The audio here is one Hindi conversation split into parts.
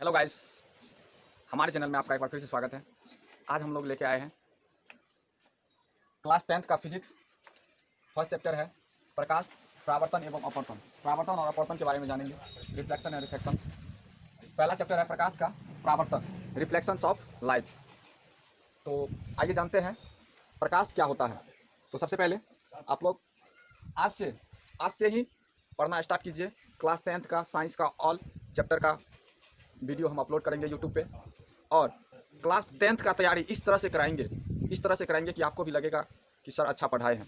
हेलो गाइस, हमारे चैनल में आपका एक बार फिर से स्वागत है। आज हम लोग लेके आए हैं क्लास 10th का फिजिक्स। फर्स्ट चैप्टर है प्रकाश, परावर्तन एवं अपवर्तन। परावर्तन और अपवर्तन के बारे में जानेंगे, रिफ्लेक्शन एंड रिफ्लेक्शंस। पहला चैप्टर है प्रकाश का परावर्तन, रिफ्लेक्शंस ऑफ लाइट्स। तो आइए जानते हैं प्रकाश क्या होता है। तो सबसे पहले आप लोग आज से ही पढ़ना स्टार्ट कीजिए। क्लास 10th का साइंस का ऑल चैप्टर का वीडियो हम अपलोड करेंगे यूट्यूब पे, और क्लास 10th का तैयारी इस तरह से कराएंगे कि आपको भी लगेगा कि सर अच्छा पढ़ाए हैं।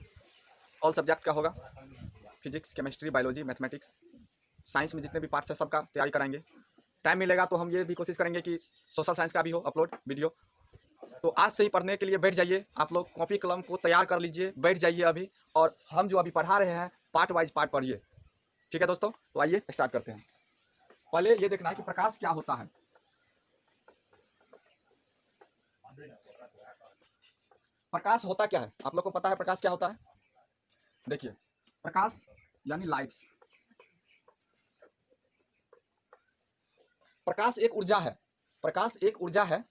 ऑल सब्जेक्ट का होगा, physics, chemistry, biology, mathematics, science में जितने भी पार्ट्स हैं सबका तैयारी कराएंगे। टाइम मिलेगा तो हम ये भी कोशिश करेंगे कि सोशल साइंस का भी हो अपलोड वीडियो। तो आज से ही पढ़ने के लिए बैठ जाइए, आप लोग कॉपी कलम को तैयार कर लीजिए, बैठ जाइए अभी, और हम जो अभी पढ़ा रहे हैं पार्ट वाइज पार्ट पढ़िए। ठीक है दोस्तों, तो आइए स्टार्ट करते हैं। पहले ये देखना है कि प्रकाश क्या होता है। प्रकाश होता क्या है, आप लोग को पता है प्रकाश क्या होता है? देखिए, प्रकाश यानी लाइट्स। प्रकाश एक ऊर्जा है। प्रकाश एक ऊर्जा है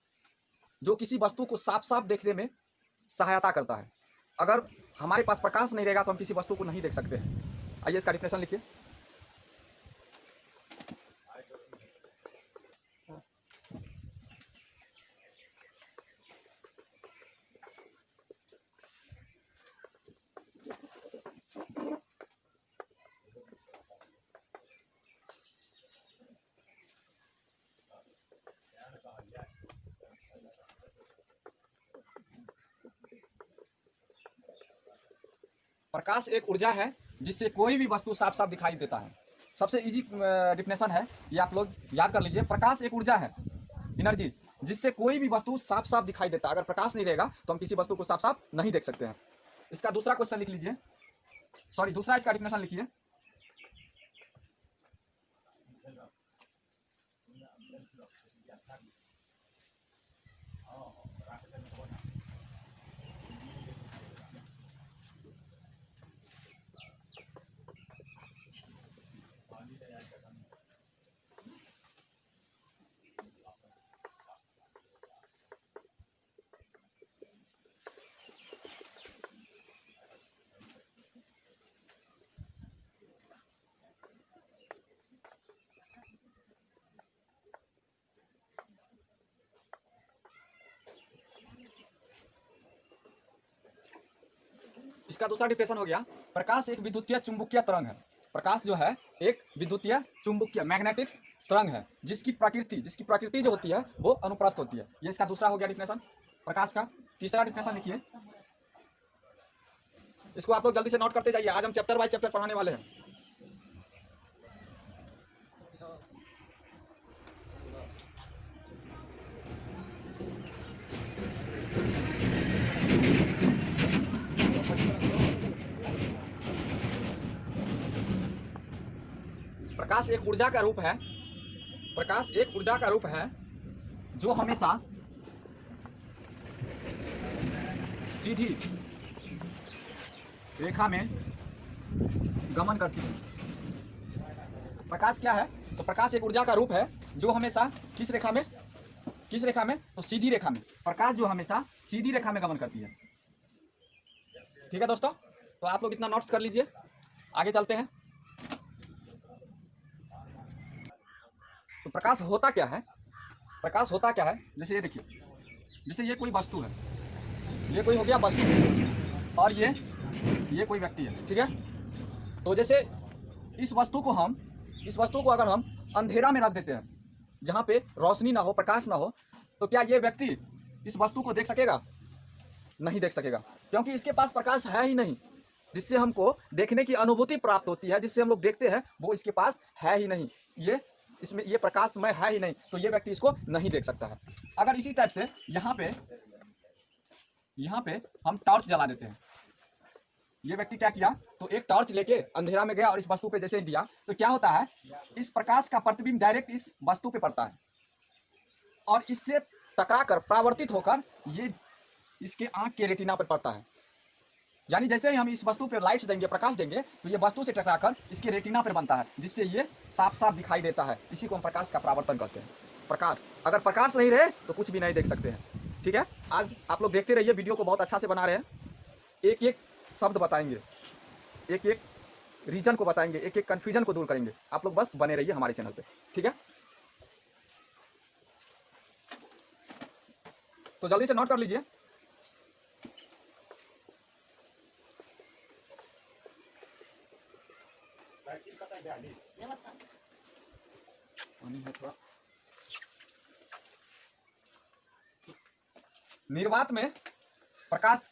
जो किसी वस्तु को साफ साफ देखने में सहायता करता है। अगर हमारे पास प्रकाश नहीं रहेगा तो हम किसी वस्तु को नहीं देख सकते हैं। आइए इसका डिफिनेशन लिखिए। प्रकाश एक ऊर्जा है जिससे कोई भी वस्तु साफ साफ दिखाई देता है। सबसे इजी डिफिनेशन है, ये आप लोग याद कर लीजिए। प्रकाश एक ऊर्जा है, एनर्जी, जिससे कोई भी वस्तु साफ साफ दिखाई देता है। अगर प्रकाश नहीं रहेगा तो हम किसी वस्तु को साफ साफ नहीं देख सकते हैं। इसका दूसरा क्वेश्चन लिख लीजिए, सॉरी दूसरा इसका डिफिनेशन लिखिए। इसका दूसरा डिफिनेशन हो गया, प्रकाश एक विद्युतीय चुंबकीय तरंग है। प्रकाश जो है एक विद्युतीय चुंबकीय मैग्नेटिक्स तरंग है जिसकी प्रकृति जो होती है वो अनुप्रस्थ होती है। ये इसका दूसरा हो गया डिफिनेशन प्रकाश का। तीसरा डिफिनेशन लिखिए, इसको आप लोग जल्दी से नोट करते जाइए, आज हम चैप्टर बाय चैप्टर पढ़ाने वाले हैं। प्रकाश एक ऊर्जा का रूप है, प्रकाश एक ऊर्जा का रूप है जो हमेशा सीधी रेखा में गमन करती है। प्रकाश क्या है? तो प्रकाश एक ऊर्जा का रूप है जो हमेशा किस रेखा में तो सीधी रेखा में। प्रकाश जो हमेशा सीधी रेखा में गमन करती है। ठीक है दोस्तों, तो आप लोग इतना नोट्स कर लीजिए, आगे चलते हैं। तो प्रकाश होता क्या है? प्रकाश होता क्या है, जैसे ये देखिए, जैसे ये कोई वस्तु है, ये कोई हो गया वस्तु, और ये कोई व्यक्ति है। ठीक है, तो जैसे इस वस्तु को अगर हम अंधेरा में रख देते हैं जहाँ पे रोशनी ना हो, प्रकाश ना हो, तो क्या ये व्यक्ति इस वस्तु को देख सकेगा? नहीं देख सकेगा, क्योंकि इसके पास प्रकाश है ही नहीं जिससे हमको देखने की अनुभूति प्राप्त होती है, जिससे हम लोग देखते हैं, वो इसके पास है ही नहीं। इसमें ये प्रकाशमय है ही नहीं, तो ये व्यक्ति इसको नहीं देख सकता है। अगर इसी टाइप से यहाँ पे हम टॉर्च जला देते हैं, ये व्यक्ति क्या किया, तो एक टॉर्च लेके अंधेरा में गया और इस वस्तु पे जैसे ही दिया, तो क्या होता है, इस प्रकाश का प्रतिबिंब डायरेक्ट इस वस्तु पे पड़ता है और इससे टकराकर परावर्तित होकर ये इसके आंख के रेटिना पर पड़ता है। यानी जैसे ही हम इस वस्तु पर लाइट्स देंगे, प्रकाश देंगे, तो ये वस्तु से टकराकर इसके रेटिना पर बनता है, जिससे ये साफ साफ दिखाई देता है। इसी को हम प्रकाश का परावर्तन कहते हैं। प्रकाश, अगर प्रकाश नहीं रहे तो कुछ भी नहीं देख सकते हैं। ठीक है, आज आप लोग देखते रहिए, वीडियो को बहुत अच्छा से बना रहे हैं, एक एक शब्द बताएंगे, एक एक रीजन को बताएंगे, एक एक कन्फ्यूजन को दूर करेंगे। आप लोग बस बने रहिए हमारे चैनल पे, ठीक है। तो जल्दी से नोट कर लीजिए। निर्वात में प्रकाश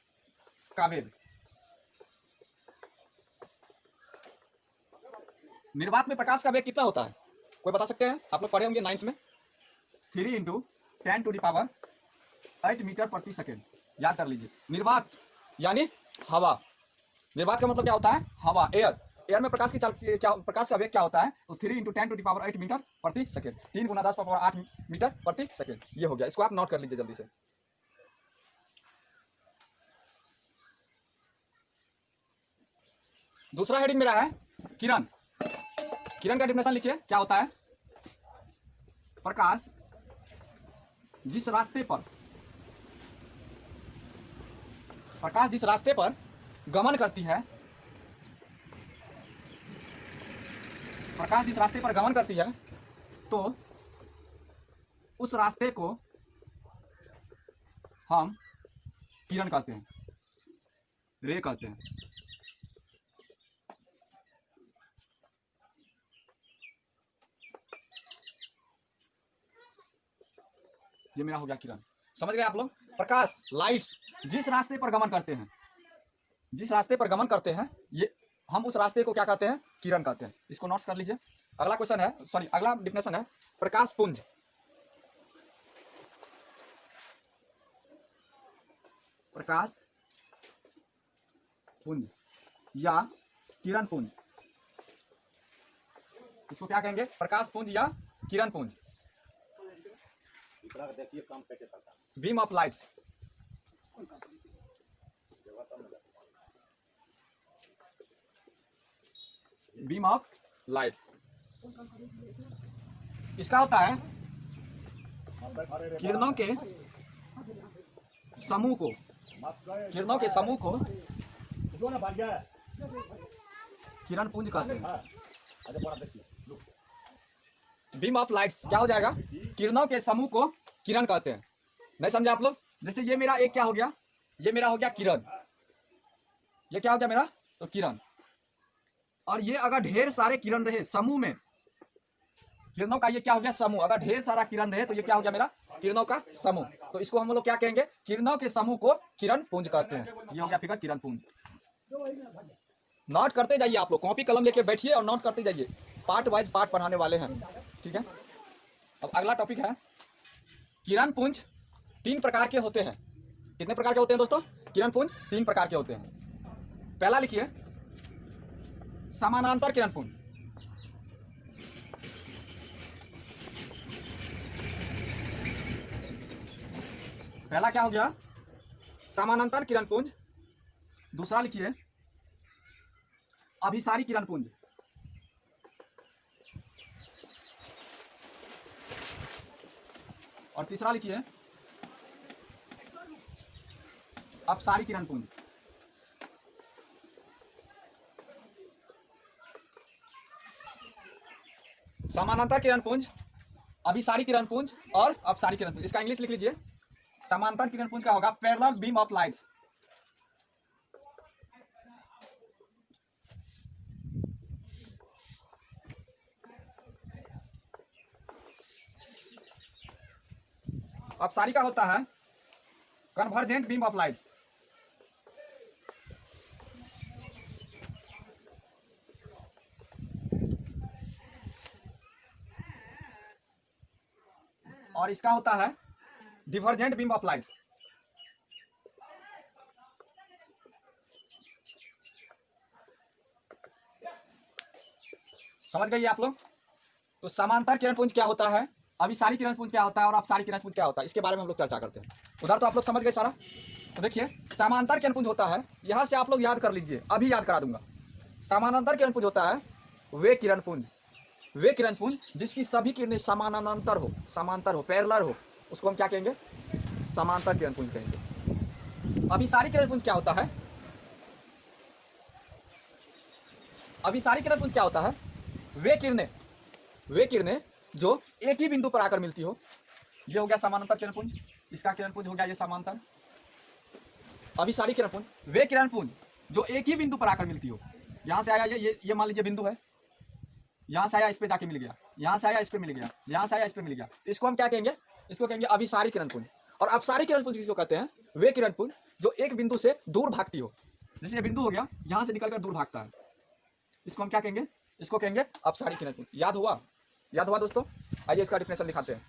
का वेग, निर्वात में प्रकाश का वेग कितना होता है, कोई बता सकते हैं? आप लोग पढ़े होंगे 9th में, 3 × 10⁸ मीटर प्रति सेकेंड। याद कर लीजिए, निर्वात यानी हवा, निर्वात का मतलब क्या होता है? हवा, एयर। एयर में प्रकाश की प्रकाश का वेग क्या होता है? तो 3 × 10⁸ मीटर प्रति सेकेंड, 3 × 10⁸ मीटर प्रति सेकेंड। ये हो गया, इसको आप नोट कर लीजिए जल्दी से। दूसरा हेडिंग मेरा है किरण। किरण का डेफिनेशन लिखिए, क्या होता है? प्रकाश जिस रास्ते पर गमन करती है, प्रकाश जिस रास्ते पर गमन करती है तो उस रास्ते को हम किरण कहते हैं, रे कहते हैं। ये मेरा हो गया किरण। समझ गए आप लोग? प्रकाश, लाइट्स जिस रास्ते पर गमन करते हैं, जिस रास्ते पर गमन करते हैं, ये हम उस रास्ते को क्या कहते हैं? किरण कहते हैं। इसको नोट्स कर लीजिए। अगला क्वेश्चन है, सॉरी अगला डेफिनेशन है प्रकाश पुंज। प्रकाश पुंज या किरण पुंज, इसको क्या कहेंगे? प्रकाश पुंज या किरण पुंज। देखिए काम कैसे करता है। Beam of lights, beam of lights, इसका होता है किरणों के समूह को, किरणों के समूह को किरण पुंज कहते हैं। बीम ऑफ लाइट्स क्या हो जाएगा? किरणों के समूह को किरण कहते हैं। नहीं समझे आप लोग? जैसे ये मेरा एक क्या हो गया? ये मेरा हो गया किरण, ये क्या हो गया मेरा? तो किरण। और ये अगर ढेर सारे किरण रहे समूह में, किरणों का ये क्या हो गया? समूह। अगर ढेर सारा किरण रहे तो ये क्या हो गया मेरा? किरणों का समूह। तो इसको हम लोग क्या कहेंगे? किरणों के समूह को किरण पुंज कहते हैं। ये हो गया फिगर किरण पुंज। नोट करते जाइए आप लोग, कॉपी कलम लेके बैठिए और नोट करते जाइए, पार्ट वाइज पार्ट पढ़ाने वाले हैं, ठीक है। अब अगला टॉपिक है किरण पुंज 3 प्रकार के होते हैं। कितने प्रकार के होते हैं दोस्तों? किरण पुंज 3 प्रकार के होते हैं। पहला लिखिए समानांतर किरण पुंज। पहला क्या हो गया? समानांतर किरण पुंज। दूसरा लिखिए अभिसारी किरण पुंज। और तीसरा लिखिए अपसारी किरण पुंज। समानांतर किरण पुंज, अभिसारी किरण पुंज और अपसारी किरण पुंज। इसका इंग्लिश लिख लीजिए। समांतर किरण पुंज का होगा पैरेलल बीम ऑफ लाइट्स। अपसारी का होता है कन्वर्जेंट बीम ऑफ लाइट्स। और इसका होता है डिवर्जेंट बीम ऑफ लाइट्स। समझ गए आप लोग? तो समांतर किरण पुंज क्या होता है, अभिसारी किरण पुंज क्या होता है और अपसारी किरण पुंज क्या होता है, इसके बारे में हम लोग चर्चा करते हैं। उधर तो आप लोग समझ गए सारा। तो देखिए समांतर किरण पुंज होता है, यहां से आप लोग याद कर लीजिए, अभी याद करा दूंगा। समानांतर किरण पुंज होता है वे किरण पुंज वे किरण पुंज जिसकी सभी किरणें समानांतर हो, पैरेलल हो, उसको हम क्या कहेंगे? समांतर किरण पुंज कहेंगे। अभिसारी किरण पुंज क्या होता है? अभिसारी किरण पुंज क्या होता है? वे किरणें जो एक ही बिंदु पर आकर मिलती हो। ये हो गया समानांतर किरण पुंज, इसका किरण पुंज हो गया ये समांतर। अभिसारी किरण पुंज वे किरण पुंज जो एक ही बिंदु पर आकर मिलती हो। यहां से आया ये मान लीजिए बिंदु है, यहां से आया इस पे जाके मिल गया, यहां से आया इस पे मिल गया, यहां से आया इस पे मिल गया, तो इसको हम क्या कहेंगे? इसको कहेंगे अभिसारी किरण पुंज। और अपसारी किरण पुंज किसको कहते हैं? वे किरण पुंज जो एक बिंदु से दूर भागती हो। जैसे ये बिंदु हो गया, यहां से निकलकर दूर भागता है, इसको हम क्या कहेंगे? इसको कहेंगे अपसारी किरण पुंज। याद हुआ? याद हुआ दोस्तों? आइए इसका डिफिनेशन दिखाते हैं।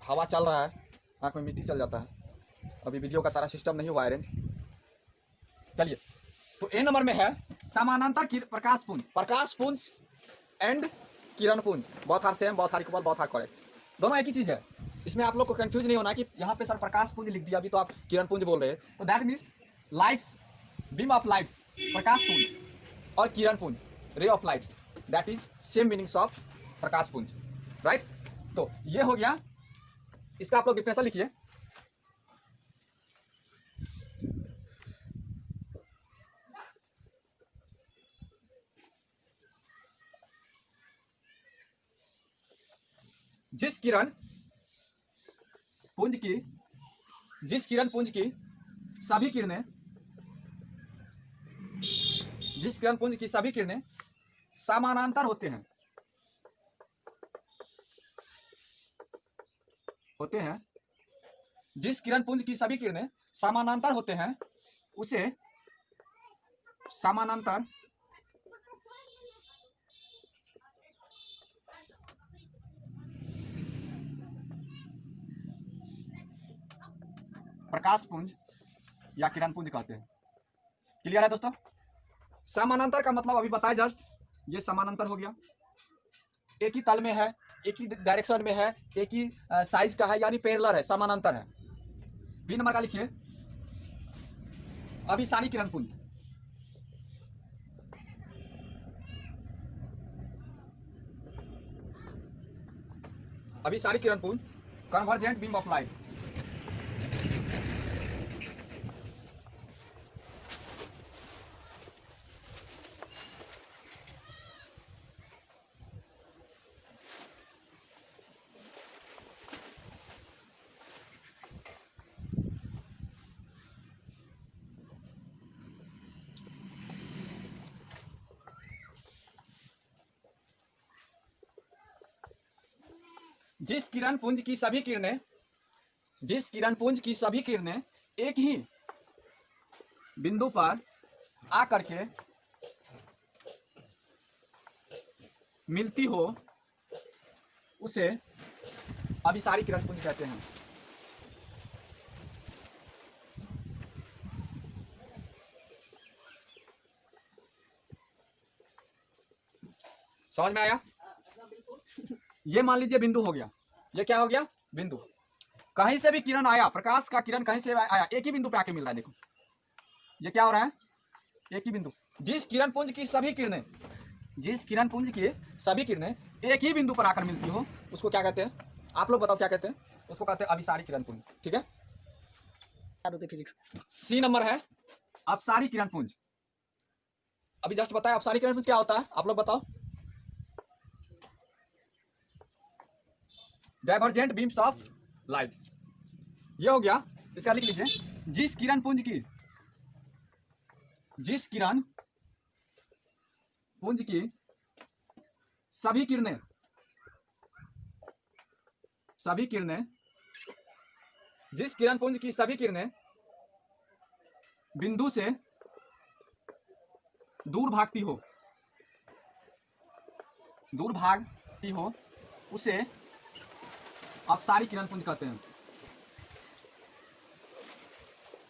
हवा चल रहा है, आंख में मिट्टी चल जाता है। अभी वीडियो का सारा सिस्टम नहीं हुआ अरेंज। चलिए, तो ए नंबर में है समानांतर प्रकाश पुंज। प्रकाश पुंज एंड किरण पुंज, both are same, both are equal, both are correct. दोनों एक ही चीज है। इसमें आप लोग को कंफ्यूज नहीं होना कि यहाँ पे सर प्रकाश पुंज लिख दिया, अभी तो आप किरण पुंज बोल रहे हैं। तो that means lights, beam of lights, प्रकाश पुंज और किरण पुंज, ray of lights, that is same meanings of प्रकाश पुंज, राइट? तो ये हो गया, इसका आप लोग डिफिनेशन लिखिए। जिस किरण पुंज की सभी किरणें समानांतर होते हैं, जिस किरण पुंज की सभी किरणें समानांतर होते हैं उसे समानांतर प्रकाश पुंज या किरण पुंज कहते हैं। क्लियर है दोस्तों? समानांतर का मतलब अभी बताया जस्ट, ये समानांतर हो गया, एक ही तल में है, एक ही डायरेक्शन में है, एक ही साइज का है, यानी पैरेलल है, समानांतर है। बी नंबर का लिखिए अभिसारी किरण पुंज। अभिसारी किरण पुंज कन्वर्जेंट बीम ऑफ लाइट। जिस किरण पुंज की सभी किरणें एक ही बिंदु पर आकर के मिलती हो उसे अभिसारी किरण पुंज कहते हैं। समझ में आया? ये मान लीजिए बिंदु हो गया, ये क्या हो गया? बिंदु। कहीं से भी किरण आया, प्रकाश का किरण कहीं से आया, एक ही बिंदु पे आके मिल रहा है। देखो ये क्या हो रहा है? एक ही बिंदु। जिस किरण पुंज की सभी किरणें एक ही बिंदु पर आकर मिलती हो उसको क्या कहते हैं? आप लोग बताओ क्या कहते हैं? उसको कहते हैं अभिसारी किरण पुंज। ठीक है, फिजिक्स। सी नंबर है अपसारी किरण पुंज। अभी जस्ट बताया अपसारी किरण पुंज क्या होता है, आप लोग बताओ। डाइवर्जेंट बीम्स ऑफ लाइट्स, ये हो गया। इसका लिख लीजिए जिस किरण पुंज की सभी किरणें जिस किरण पुंज की सभी किरणें बिंदु से दूर भागती हो उसे अपसारी किरण पुंज कहते हैं।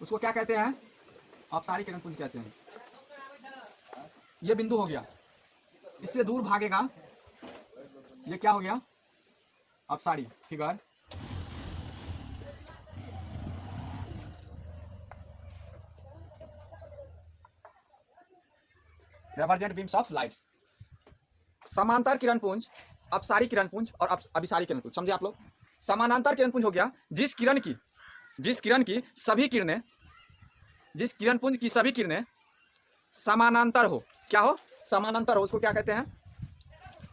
उसको क्या कहते हैं? अपसारी किरण पुंज कहते हैं। ये बिंदु हो गया, इससे दूर भागेगा, ये क्या हो गया? अपसारी। Figure divergent beams of light. समांतर किरण पुंज, अपसारी किरण पुंज और अभिसारी किरण पुंज, समझे आप लोग। समानांतर किरण पुंज हो गया जिस किरण की सभी किरणें, जिस किरण पुंज की सभी किरणें समानांतर हो, क्या हो, समानांतर हो, उसको क्या कहते हैं,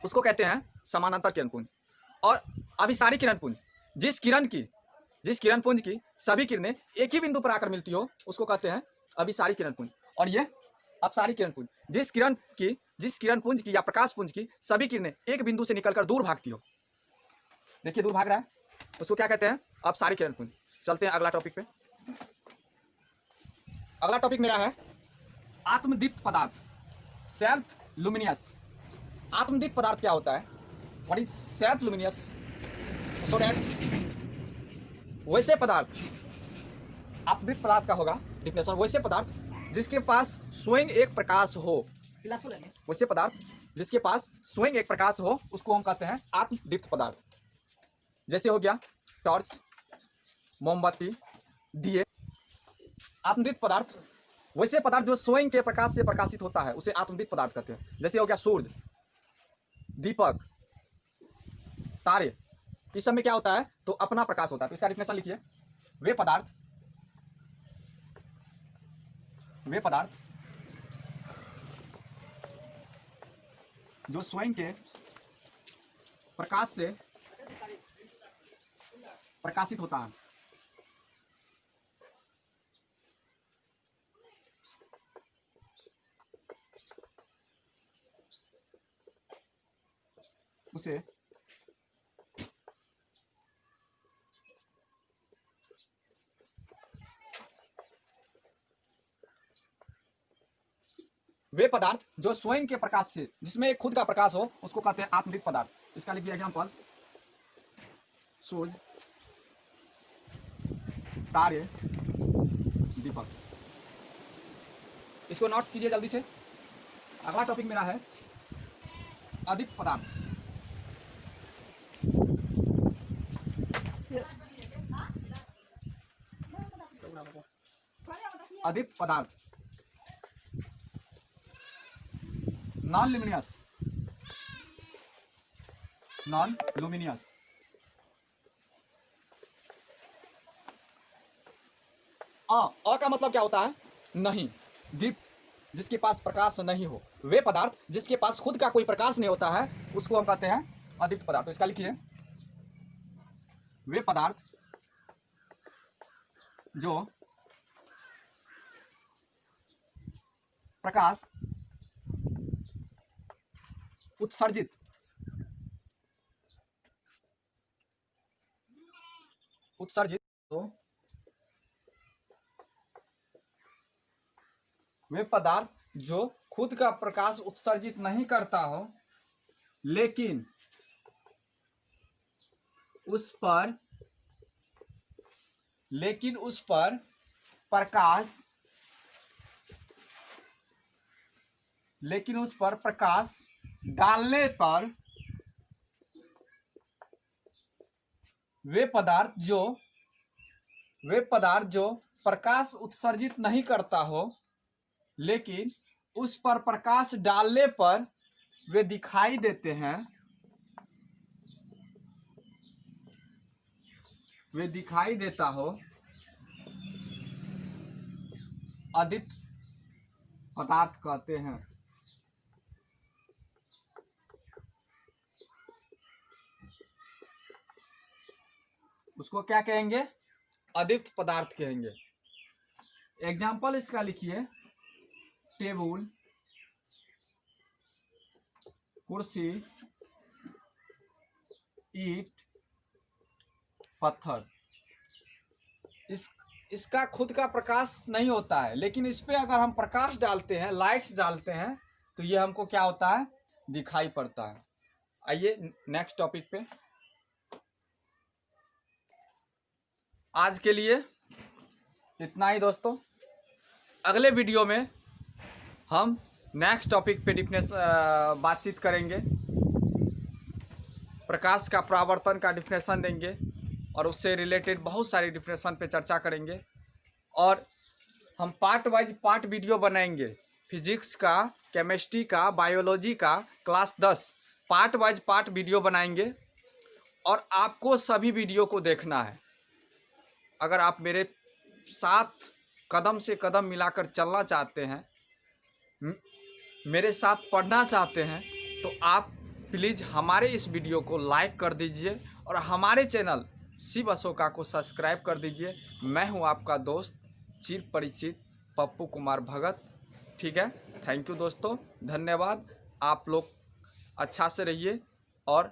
उसको कहते हैं समानांतर किरण पुंज। और अभिसारी किरण पुंज, जिस किरण पुंज की सभी किरणें एक ही बिंदु पर आकर मिलती हो, उसको कहते हैं अभिसारी किरण पुंज। और ये अपसारी किरण पुंज, जिस किरण पुंज की या प्रकाश पुंज की सभी किरणें एक बिंदु से निकलकर दूर भागती हो, देखिए दूर भाग रहा है, उसको क्या कहते हैं, अपसारी किरण पुंज। चलते हैं अगला टॉपिक पे। अगला टॉपिक मेरा है आत्मदीप्त पदार्थ, सेल्फ लुमिनियस। आत्मदीप्त पदार्थ क्या होता है, what is self luminous, so that वैसे पदार्थ, आत्मदीप्त पदार्थ का होगा डिफिनेशन, वैसे पदार्थ जिसके पास स्वयं एक प्रकाश हो, वैसे पदार्थ जिसके पास स्वयं एक प्रकाश हो, उसको हम कहते हैं आत्मदीप्त पदार्थ। जैसे हो गया टॉर्च, मोमबत्ती, दिए। आत्मदीप्त पदार्थ वैसे पदार्थ जो स्वयं के प्रकाश से प्रकाशित होता है, उसे आत्मदीप्त पदार्थ कहते हैं। जैसे हो गया सूर्य, दीपक, तारे, इस सब में क्या होता है, तो अपना प्रकाश होता है। तो इसका डिफिनेशन लिखिए, वे पदार्थ जो स्वयं के प्रकाश से प्रकाशित होता है, उसे वे पदार्थ जो स्वयं के प्रकाश से, जिसमें एक खुद का प्रकाश हो, उसको कहते हैं आत्मदीप्त पदार्थ। इसका लिखिए एग्जांपल्स, सूर्य, तारे, दीपक। इसको नोट्स कीजिए जल्दी से। अगला टॉपिक मेरा है अदीप्त पदार्थ। अदीप्त पदार्थ, नॉन लुमिनियस, नॉन लुमिनियस। अ का मतलब क्या होता है, नहीं। दीप्त, जिसके पास प्रकाश नहीं हो। वे पदार्थ जिसके पास खुद का कोई प्रकाश नहीं होता है, उसको हम कहते हैं अदीप्त पदार्थ। तो इसका लिखिए, वे पदार्थ जो प्रकाश उत्सर्जित हो, वे पदार्थ जो खुद का प्रकाश उत्सर्जित नहीं करता हो, लेकिन उस पर प्रकाश डालने पर, वे पदार्थ जो प्रकाश उत्सर्जित नहीं करता हो, लेकिन उस पर प्रकाश डालने पर वे दिखाई देते हैं, वे दिखाई देता हो, अदीप्त पदार्थ कहते हैं। उसको क्या कहेंगे, अदीप्त पदार्थ कहेंगे। एग्जाम्पल इसका लिखिए, टेबल, कुर्सी, ईंट, पत्थर। इसका खुद का प्रकाश नहीं होता है, लेकिन इस पे अगर हम प्रकाश डालते हैं, लाइट्स डालते हैं, तो ये हमको क्या होता है, दिखाई पड़ता है। आइए नेक्स्ट टॉपिक पे। आज के लिए इतना ही दोस्तों। अगले वीडियो में हम नेक्स्ट टॉपिक पे बातचीत करेंगे, प्रकाश का परावर्तन का डिफिनेशन देंगे और उससे रिलेटेड बहुत सारी डिफिनेशन पे चर्चा करेंगे। और हम पार्ट वाइज वीडियो बनाएंगे फिजिक्स का, केमिस्ट्री का, बायोलॉजी का class 10 part wise part video बनाएंगे और आपको सभी वीडियो को देखना है। अगर आप मेरे साथ कदम से कदम मिलाकर चलना चाहते हैं, मेरे साथ पढ़ना चाहते हैं, तो आप प्लीज़ हमारे इस वीडियो को लाइक कर दीजिए और हमारे चैनल शिव अशोका को सब्सक्राइब कर दीजिए। मैं हूं आपका दोस्त चिर परिचित पप्पू कुमार भगत। ठीक है, थैंक यू दोस्तों, धन्यवाद। आप लोग अच्छा से रहिए और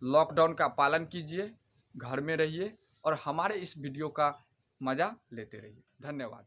लॉकडाउन का पालन कीजिए, घर में रहिए और हमारे इस वीडियो का मज़ा लेते रहिए। धन्यवाद।